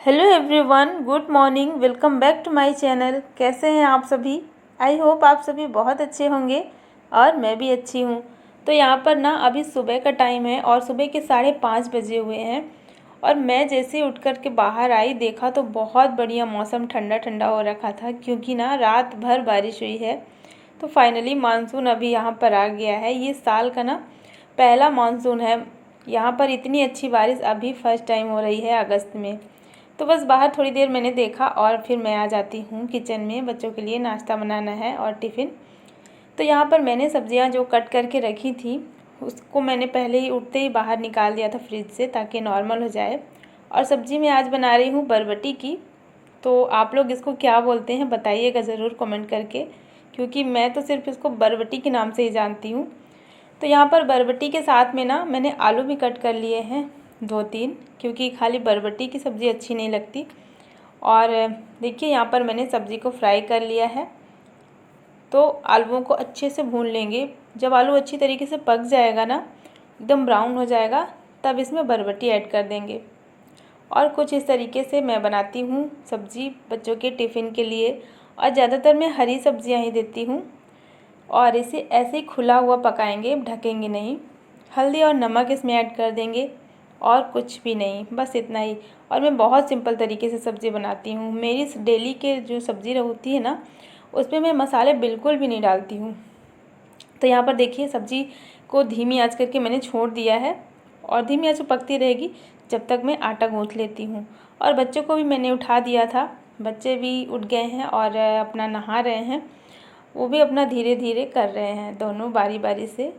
Hello everyone, good morning. Welcome back to my channel. कैसे हैं आप सभी? आई होप आप सभी बहुत अच्छे होंगे और मैं भी अच्छी हूँ। तो यहाँ पर ना अभी सुबह का टाइम है और सुबह के 5:30 बजे हुए हैं और मैं जैसे ही उठ कर के बाहर आई देखा तो बहुत बढ़िया मौसम ठंडा ठंडा हो रखा था, क्योंकि ना रात भर बारिश हुई है। तो फाइनली मानसून अभी यहाँ पर आ गया है। ये साल का ना पहला मानसून है। यहाँ पर इतनी अच्छी बारिश अभी फर्स्ट टाइम हो रही है अगस्त में। तो बस बाहर थोड़ी देर मैंने देखा और फिर मैं आ जाती हूँ किचन में। बच्चों के लिए नाश्ता बनाना है और टिफ़िन। तो यहाँ पर मैंने सब्जियाँ जो कट करके रखी थी उसको मैंने पहले ही उठते ही बाहर निकाल दिया था फ्रिज से, ताकि नॉर्मल हो जाए। और सब्ज़ी मैं आज बना रही हूँ बरबटी की। तो आप लोग इसको क्या बोलते हैं बताइएगा ज़रूर कमेंट करके, क्योंकि मैं तो सिर्फ इसको बरबटी के नाम से ही जानती हूँ। तो यहाँ पर बरबटी के साथ में ना मैंने आलू भी कट कर लिए हैं 2-3, क्योंकि खाली बरबटी की सब्ज़ी अच्छी नहीं लगती। और देखिए यहाँ पर मैंने सब्ज़ी को फ्राई कर लिया है। तो आलूओं को अच्छे से भून लेंगे। जब आलू अच्छी तरीके से पक जाएगा ना, एकदम ब्राउन हो जाएगा, तब इसमें बरबटी ऐड कर देंगे। और कुछ इस तरीके से मैं बनाती हूँ सब्ज़ी बच्चों के टिफ़िन के लिए। और ज़्यादातर मैं हरी सब्ज़ियाँ ही देती हूँ। और इसे ऐसे ही खुला हुआ पकाएंगे, ढकेंगे नहीं। हल्दी और नमक इसमें ऐड कर देंगे और कुछ भी नहीं, बस इतना ही। और मैं बहुत सिंपल तरीके से सब्ज़ी बनाती हूँ। मेरी डेली के जो सब्ज़ी होती है ना, उसमें मैं मसाले बिल्कुल भी नहीं डालती हूँ। तो यहाँ पर देखिए सब्ज़ी को धीमी आंच करके मैंने छोड़ दिया है और धीमी आंच पर पकती रहेगी जब तक मैं आटा गूँथ लेती हूँ। और बच्चों को भी मैंने उठा दिया था। बच्चे भी उठ गए हैं और अपना नहा रहे हैं। वो भी अपना धीरे धीरे कर रहे हैं, दोनों बारी बारी से।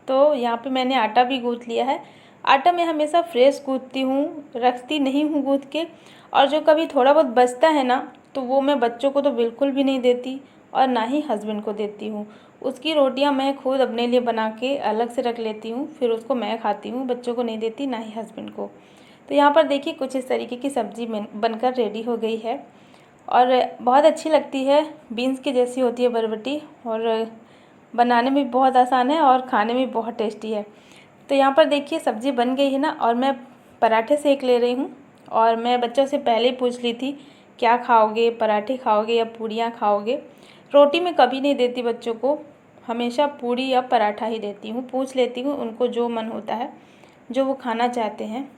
तो यहाँ पे मैंने आटा भी गूँथ लिया है। आटा मैं हमेशा फ्रेश गूँथती हूँ, रखती नहीं हूँ गूँथ के। और जो कभी थोड़ा बहुत बचता है ना, तो वो मैं बच्चों को तो बिल्कुल भी नहीं देती और ना ही हस्बैंड को देती हूँ। उसकी रोटियाँ मैं खुद अपने लिए बना के अलग से रख लेती हूँ, फिर उसको मैं खाती हूँ, बच्चों को नहीं देती, ना ही हस्बैंड को। तो यहाँ पर देखिए कुछ इस तरीके की सब्ज़ी बनकर रेडी हो गई है और बहुत अच्छी लगती है। बीन्स की जैसी होती है बरबटी और बनाने में बहुत आसान है और खाने में बहुत टेस्टी है। तो यहाँ पर देखिए सब्ज़ी बन गई है ना, और मैं पराठे सेक ले रही हूँ। और मैं बच्चों से पहले ही पूछ ली थी क्या खाओगे, पराठे खाओगे या पूड़ियाँ खाओगे। रोटी मैं कभी नहीं देती बच्चों को, हमेशा पूड़ी या पराठा ही देती हूँ। पूछ लेती हूँ उनको जो मन होता है, जो वो खाना चाहते हैं।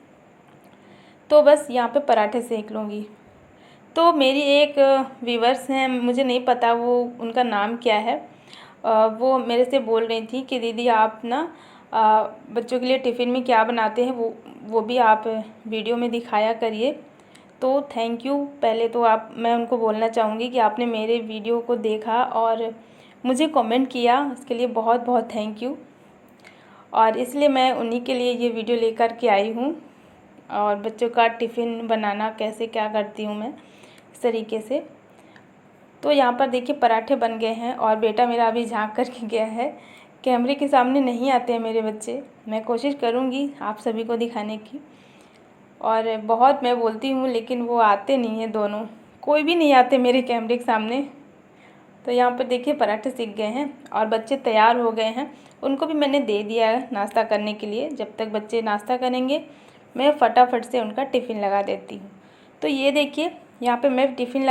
तो बस यहाँ पे पराठे सेक लूँगी। तो मेरी एक व्यूवर्स हैं, मुझे नहीं पता वो उनका नाम क्या है, वो मेरे से बोल रही थी कि दीदी आप ना बच्चों के लिए टिफ़िन में क्या बनाते हैं वो भी आप वीडियो में दिखाया करिए। तो थैंक यू। पहले तो मैं उनको बोलना चाहूँगी कि आपने मेरे वीडियो को देखा और मुझे कमेंट किया, उसके लिए बहुत बहुत थैंक यू। और इसलिए मैं उन्हीं के लिए ये वीडियो लेकर के आई हूँ। और बच्चों का टिफ़िन बनाना कैसे क्या करती हूँ मैं इस तरीके से। तो यहाँ पर देखिए पराठे बन गए हैं और बेटा मेरा अभी झांक करके गया है। कैमरे के सामने नहीं आते हैं मेरे बच्चे। मैं कोशिश करूँगी आप सभी को दिखाने की, और बहुत मैं बोलती हूँ लेकिन वो आते नहीं हैं दोनों, कोई भी नहीं आते मेरे कैमरे के सामने। तो यहाँ पर देखिए पराठे सीख गए हैं और बच्चे तैयार हो गए हैं। उनको भी मैंने दे दिया है नाश्ता करने के लिए। जब तक बच्चे नाश्ता करेंगे मैं फटाफट से उनका टिफ़िन लगा देती हूँ। तो ये देखिए यहाँ पे मैं टिफ़िन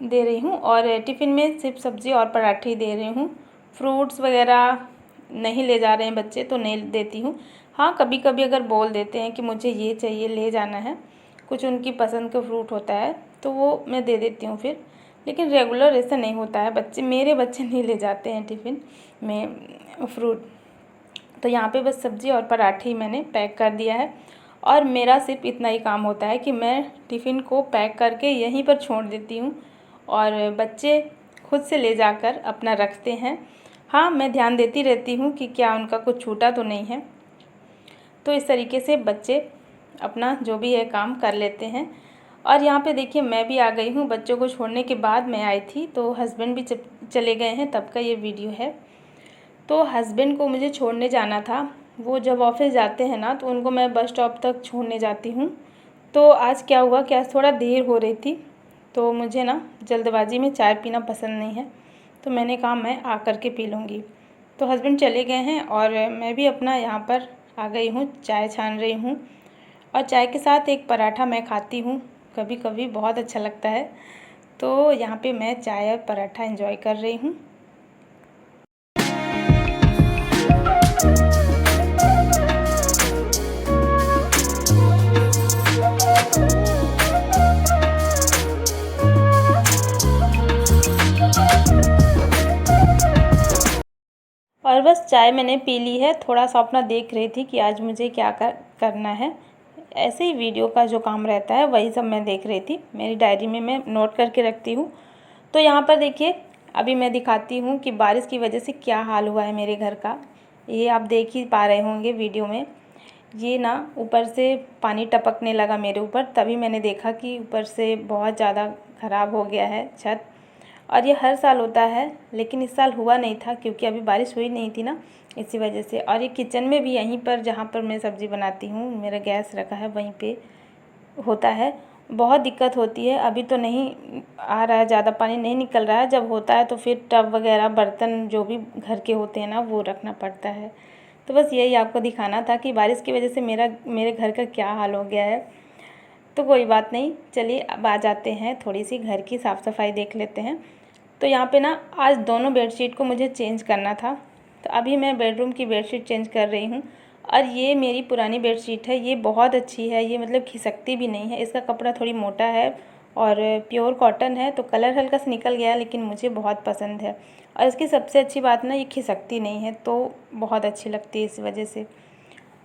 दे रही हूँ और टिफ़िन में सिर्फ सब्ज़ी और पराठे ही दे रही हूँ। फ्रूट्स वगैरह नहीं ले जा रहे हैं बच्चे तो नहीं देती हूँ। हाँ, कभी कभी अगर बोल देते हैं कि मुझे ये चाहिए, ले जाना है, कुछ उनकी पसंद का फ्रूट होता है तो वो मैं दे देती हूँ फिर। लेकिन रेगुलर ऐसा नहीं होता है, मेरे बच्चे नहीं ले जाते हैं टिफ़िन में फ्रूट। तो यहाँ पे बस सब्ज़ी और पराठे ही मैंने पैक कर दिया है और मेरा सिर्फ इतना ही काम होता है कि मैं टिफ़िन को पैक करके यहीं पर छोड़ देती हूँ और बच्चे खुद से ले जाकर अपना रखते हैं। हाँ, मैं ध्यान देती रहती हूँ कि क्या उनका कुछ छूटा तो नहीं है। तो इस तरीके से बच्चे अपना जो भी है काम कर लेते हैं। और यहाँ पे देखिए मैं भी आ गई हूँ। बच्चों को छोड़ने के बाद मैं आई थी, तो हस्बैंड भी चले गए हैं, तब का ये वीडियो है। तो हस्बैंड को मुझे छोड़ने जाना था। वो जब ऑफिस जाते हैं ना, तो उनको मैं बस स्टॉप तक छोड़ने जाती हूँ। तो आज क्या हुआ कि आज थोड़ा देर हो रही थी, तो मुझे ना जल्दबाजी में चाय पीना पसंद नहीं है, तो मैंने कहा मैं आ कर के पी लूँगी। तो हस्बैंड चले गए हैं और मैं भी अपना यहाँ पर आ गई हूँ, चाय छान रही हूँ। और चाय के साथ एक पराठा मैं खाती हूँ, कभी कभी बहुत अच्छा लगता है। तो यहाँ पे मैं चाय और पराठा एंजॉय कर रही हूँ। और बस चाय मैंने पी ली है। थोड़ा सा अपना देख रही थी कि आज मुझे क्या करना है। ऐसे ही वीडियो का जो काम रहता है वही सब मैं देख रही थी। मेरी डायरी में मैं नोट करके रखती हूँ। तो यहाँ पर देखिए, अभी मैं दिखाती हूँ कि बारिश की वजह से क्या हाल हुआ है मेरे घर का। ये आप देख ही पा रहे होंगे वीडियो में। ये ना ऊपर से पानी टपकने लगा मेरे ऊपर, तभी मैंने देखा कि ऊपर से बहुत ज़्यादा ख़राब हो गया है छत। और ये हर साल होता है, लेकिन इस साल हुआ नहीं था क्योंकि अभी बारिश हुई नहीं थी ना, इसी वजह से। और ये किचन में भी, यहीं पर जहाँ पर मैं सब्ज़ी बनाती हूँ, मेरा गैस रखा है वहीं पे होता है। बहुत दिक्कत होती है। अभी तो नहीं आ रहा है, ज़्यादा पानी नहीं निकल रहा है। जब होता है तो फिर टब वगैरह, बर्तन जो भी घर के होते हैं ना, वो रखना पड़ता है। तो बस यही आपको दिखाना था कि बारिश की वजह से मेरे घर का क्या हाल हो गया है। तो कोई बात नहीं, चलिए अब आ जाते हैं, थोड़ी सी घर की साफ़ सफाई देख लेते हैं। तो यहाँ पे ना आज दोनों बेडशीट को मुझे चेंज करना था। तो अभी मैं बेडरूम की बेडशीट चेंज कर रही हूँ। और ये मेरी पुरानी बेडशीट है, ये बहुत अच्छी है। ये मतलब खिसकती भी नहीं है। इसका कपड़ा थोड़ी मोटा है और प्योर कॉटन है, तो कलर हल्का सा निकल गया, लेकिन मुझे बहुत पसंद है। और इसकी सबसे अच्छी बात ना, ये खिसकती नहीं है, तो बहुत अच्छी लगती है इस वजह से।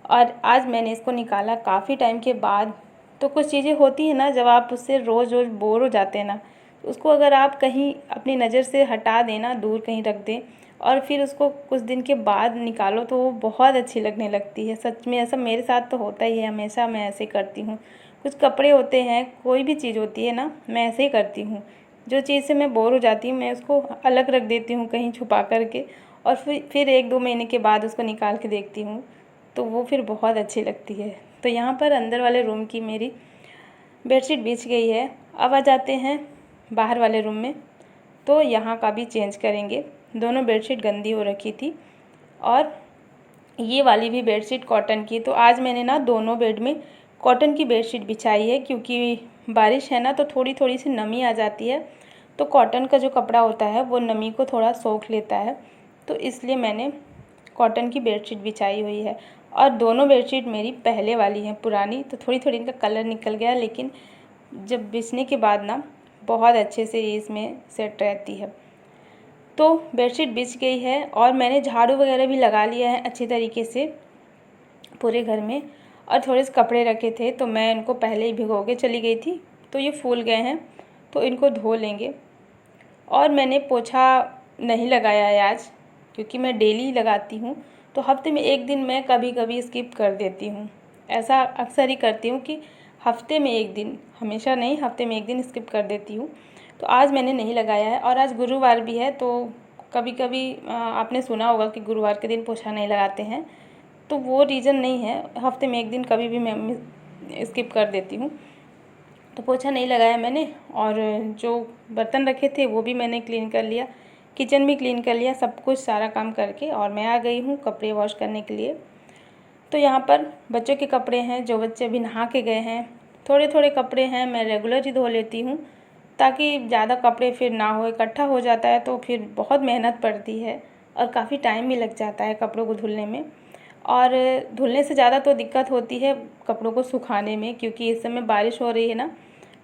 और आज मैंने इसको निकाला काफ़ी टाइम के बाद। तो कुछ चीज़ें होती हैं ना, जब आप उससे रोज़ रोज़ बोर हो जाते हैं ना, तो उसको अगर आप कहीं अपनी नज़र से हटा दें ना, दूर कहीं रख दें, और फिर उसको कुछ दिन के बाद निकालो, तो वो बहुत अच्छी लगने लगती है। सच में ऐसा मेरे साथ तो होता ही है, हमेशा मैं ऐसे करती हूँ। कुछ कपड़े होते हैं, कोई भी चीज़ होती है ना, मैं ऐसे ही करती हूँ। जो चीज़ से मैं बोर हो जाती हूँ, मैं उसको अलग रख देती हूँ कहीं छुपा करके, और फिर 1-2 महीने के बाद उसको निकाल के देखती हूँ, तो वो फिर बहुत अच्छी लगती है। तो यहाँ पर अंदर वाले रूम की मेरी बेडशीट बिछ गई है। अब आ जाते हैं बाहर वाले रूम में। तो यहाँ का भी चेंज करेंगे। दोनों बेडशीट गंदी हो रखी थी, और ये वाली भी बेडशीट कॉटन की। तो आज मैंने ना दोनों बेड में कॉटन की बेडशीट बिछाई है, क्योंकि बारिश है ना, तो थोड़ी थोड़ी सी नमी आ जाती है। तो कॉटन का जो कपड़ा होता है वो नमी को थोड़ा सोख लेता है, तो इसलिए मैंने कॉटन की बेडशीट बिछाई हुई है। और दोनों बेडशीट मेरी पहले वाली हैं, पुरानी। तो थोड़ी थोड़ी इनका कलर निकल गया, लेकिन जब बिछने के बाद ना बहुत अच्छे से ये इसमें सेट रहती है। तो बेडशीट बिछ गई है, और मैंने झाड़ू वगैरह भी लगा लिया है अच्छी तरीके से पूरे घर में। और थोड़े से कपड़े रखे थे, तो मैं इनको पहले ही भिगो के चली गई थी, तो ये फूल गए हैं, तो इनको धो लेंगे। और मैंने पोछा नहीं लगाया है आज, क्योंकि मैं डेली लगाती हूँ। तो हफ्ते में एक दिन मैं कभी कभी स्किप कर देती हूँ। ऐसा अक्सर ही करती हूँ कि हफ्ते में एक दिन, हमेशा नहीं, हफ्ते में एक दिन स्किप कर देती हूँ। तो आज मैंने नहीं लगाया है। और आज गुरुवार भी है, तो कभी कभी आपने सुना होगा कि गुरुवार के दिन पोछा नहीं लगाते हैं, तो वो रीज़न नहीं है। हफ्ते में एक दिन कभी भी मैं स्किप कर देती हूँ। तो पोछा नहीं लगाया मैंने, और जो बर्तन रखे थे वो भी मैंने क्लीन कर लिया, किचन भी क्लीन कर लिया, सब कुछ सारा काम करके। और मैं आ गई हूँ कपड़े वॉश करने के लिए। तो यहाँ पर बच्चों के कपड़े हैं, जो बच्चे अभी नहा के गए हैं। थोड़े थोड़े कपड़े हैं, मैं रेगुलर ही धो लेती हूँ, ताकि ज़्यादा कपड़े फिर ना हो, इकट्ठा हो जाता है तो फिर बहुत मेहनत पड़ती है, और काफ़ी टाइम भी लग जाता है कपड़ों को धुलने में। और धुलने से ज़्यादा तो दिक्कत होती है कपड़ों को सुखाने में, क्योंकि इस समय बारिश हो रही है ना,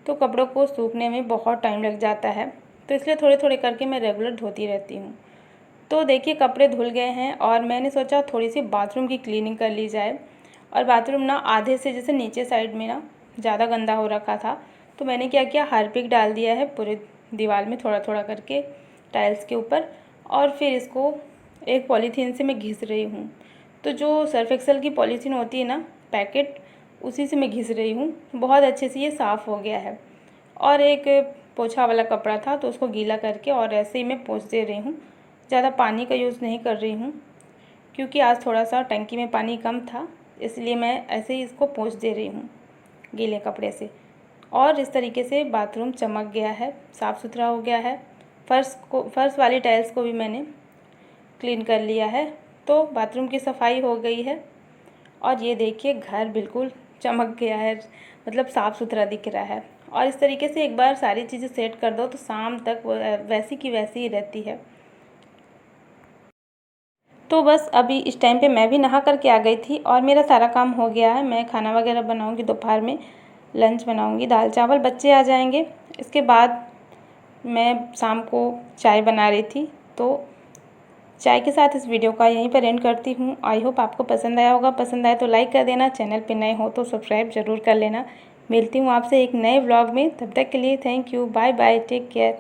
तो कपड़ों को सूखने में बहुत टाइम लग जाता है। तो इसलिए थोड़े थोड़े करके मैं रेगुलर धोती रहती हूँ। तो देखिए, कपड़े धुल गए हैं, और मैंने सोचा थोड़ी सी बाथरूम की क्लीनिंग कर ली जाए। और बाथरूम ना आधे से, जैसे नीचे साइड में ना ज़्यादा गंदा हो रखा था, तो मैंने क्या किया, हार्पिक डाल दिया है पूरे दीवार में, थोड़ा थोड़ा करके टाइल्स के ऊपर। और फिर इसको एक पॉलीथीन से मैं घिस रही हूँ। तो जो सर्फ एक्सेल की पॉलीथीन होती है ना, पैकेट, उसी से मैं घिस रही हूँ। बहुत अच्छे से ये साफ़ हो गया है। और एक पोछा वाला कपड़ा था, तो उसको गीला करके और ऐसे ही मैं पोंछ दे रही हूँ। ज़्यादा पानी का यूज़ नहीं कर रही हूँ, क्योंकि आज थोड़ा सा टंकी में पानी कम था, इसलिए मैं ऐसे ही इसको पोंछ दे रही हूँ गीले कपड़े से। और इस तरीके से बाथरूम चमक गया है, साफ़ सुथरा हो गया है। फर्श वाली टाइल्स को भी मैंने क्लीन कर लिया है। तो बाथरूम की सफाई हो गई है, और ये देखिए घर बिल्कुल चमक गया है, मतलब साफ़ सुथरा दिख रहा है। और इस तरीके से एक बार सारी चीज़ें सेट कर दो तो शाम तक वो वैसी की वैसी ही रहती है। तो बस अभी इस टाइम पे मैं भी नहा करके आ गई थी और मेरा सारा काम हो गया है। मैं खाना वगैरह बनाऊंगी, दोपहर में लंच बनाऊंगी, दाल चावल, बच्चे आ जाएंगे। इसके बाद मैं शाम को चाय बना रही थी, तो चाय के साथ इस वीडियो का यहीं पर एंड करती हूँ। आई होप आपको पसंद आया होगा। पसंद आए तो लाइक कर देना, चैनल पे नए हो तो सब्सक्राइब ज़रूर कर लेना। मिलती हूँ आपसे एक नए व्लॉग में, तब तक के लिए thank you, bye bye, take care.